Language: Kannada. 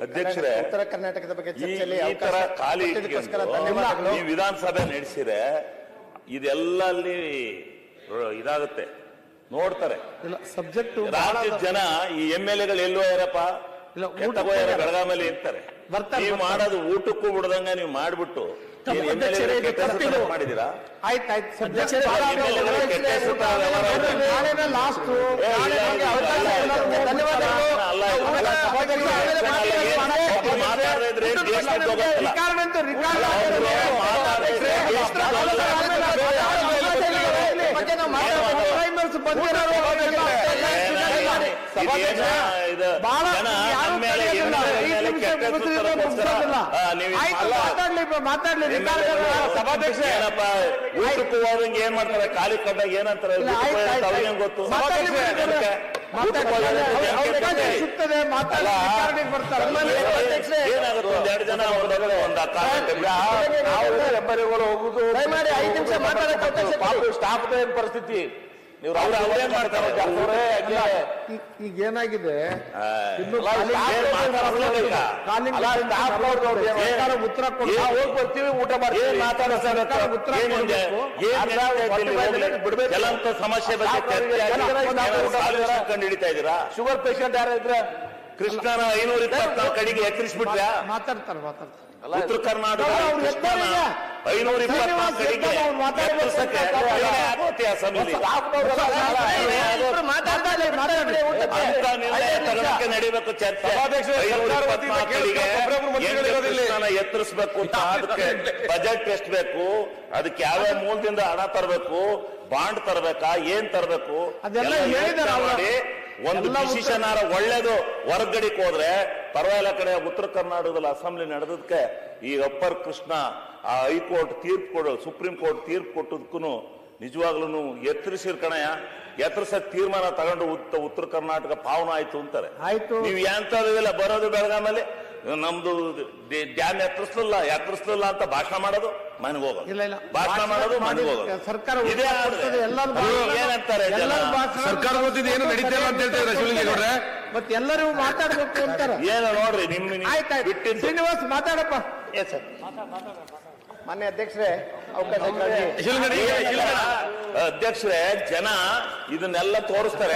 ಅಧ್ಯಕ್ಷರೇ, ಉತ್ತರ ಕರ್ನಾಟಕದ ಬಗ್ಗೆ ಚರ್ಚೆಯಲ್ಲಿ ಈ ತರ ಖಾಲಿ ಈ ವಿಧಾನಸಭೆ ನಡೆಸಿದ್ರೆ ಇದೆಲ್ಲಲ್ಲಿ ಇದಾಗುತ್ತೆ, ನೋಡ್ತಾರೆ. ಸಬ್ಜೆಕ್ಟ್ ರಾಜ್ಯದ ಜನ ಈ MLA ಎಲ್ಲೋ ಯಾರಪ್ಪ ಬೆಳಗಾಮಲ್ಲಿ ಇರ್ತಾರೆ. ನೀವು ಮಾಡೋದು ಊಟಕ್ಕೂ ಬಿಡದಂಗ ನೀವು ಮಾಡ್ಬಿಟ್ಟು ಮಾಡಿದೀರಾ? ಆಯ್ತಾಯ್ತು. ಊಟಕ್ಕೂ ಹೋದಂಗೆ ಏನ್ ಮಾಡ್ತಾರೆ, ಖಾಲಿ ಕಡ್ಡಾಗ ಏನಂತಾರೆ ಗೊತ್ತು. ಒಂದೆರಡು ಜನ ಸ್ಟಾಫ್ ಪರಿಸ್ಥಿತಿ ನೀವು ಅವ್ರೇನ್ ಮಾಡ್ತಾರೆ. ಈಗ ಏನಾಗಿದೆ, ಉತ್ತರ ಬರ್ತೀವಿ, ಊಟ ಮಾಡ್ತೀವಿ, ಕೆಲವಂತ ಸಮಸ್ಯೆ ಬಗ್ಗೆ ಕಂಡು ಹಿಡಿತಾ ಇದ್ದೀರಾ? ಶುಗರ್ ಪೇಷಂಟ್ ಯಾರ ಇದ್ರ ಕೃಷ್ಣನ 524 ಕಡೆಗೆ ಎತ್ತರಿಸ್ಬಿಟ್ರೆ ಮಾತಾಡ್ತಾರೆ. ಉತ್ತರ ಕರ್ನಾಟಕ 524 ಕಡೆಗೆ ನಡೀಬೇಕು ಚರ್ಚೆ. ಎತ್ತರಿಸಬೇಕು ಅಂತ ಅದಕ್ಕೆ ಬಜೆಟ್ ಎಷ್ಟು ಬೇಕು, ಅದಕ್ಕೆ ಯಾವ್ಯಾವ ಮೂಲದಿಂದ ಹಣ ತರಬೇಕು, ಬಾಂಡ್ ತರಬೇಕಾ, ಏನ್ ತರಬೇಕು ಮಾಡಿ ಒಂದು ಡಿಸಿಷನ್ ಒಳ್ಳೇದು ಹೊರಗಡೆಗೆ ಹೋದ್ರೆ ಪರವಾಗಿಲ್ಲ. ಕಡೆ ಉತ್ತರ ಕರ್ನಾಟಕದಲ್ಲಿ ಅಸೆಂಬ್ಲಿ ನಡೆದಕ್ಕೆ ಈ ಅಪ್ಪರ್ ಕೃಷ್ಣ ಆ ಹೈಕೋರ್ಟ್ ತೀರ್ಪು ಕೊಡು, ಸುಪ್ರೀಂ ಕೋರ್ಟ್ ತೀರ್ಪು ಕೊಟ್ಟದಕ್ಕೂ ನಿಜವಾಗ್ಲೂ ಎತ್ತರಿಸಿರ್ಕಣಯ್ಯ, ಎತ್ತರಿಸ ತೀರ್ಮಾನ ತಗೊಂಡು ಉತ್ತರ ಕರ್ನಾಟಕ ಪಾವನ ಆಯ್ತು ಅಂತಾರೆ. ನೀವು ಎಂತದಿಲ್ಲ ಬರೋದು ಬೆಳಗಾಮಲ್ಲಿ ನಮ್ದು ಡ್ಯಾಮ್ ಎತ್ತರಿಸ್ಲಿಲ್ಲ ಅಂತ ಭಾಷಣ ಮಾಡೋದು, ಮನೆಗೆ ಹೋಗೋದು, ಭಾಷಣ ಮಾಡೋದು, ಮನೆಗೆ ಹೋಗೋದು. ಸರ್ಕಾರ ಏನಂತಾರೆ ಸರ್ಕಾರ ಏನು ನಡೀತಿಲ್ಲ ಅಂತ ಹೇಳ್ತಾರೆ ಶಿವಲಿಂಗೇಗೌಡ್ರೆ. ಮತ್ತೆ ಎಲ್ಲರೂ ಮಾತಾಡ್ಬೇಕು ಅಂತಾರೆ. ಏನು ನೋಡ್ರಿ ಬಿಟ್ಟಿದ್ದು ಶ್ರೀನಿವಾಸ್ ಮಾತಾಡಪ್ಪ. ಮಾನ್ಯ ಅಧ್ಯಕ್ಷರೇ, ಅಧ್ಯಕ್ಷರೇ, ಜನ ಇದನ್ನೆಲ್ಲ ತೋರಿಸ್ತಾರೆ.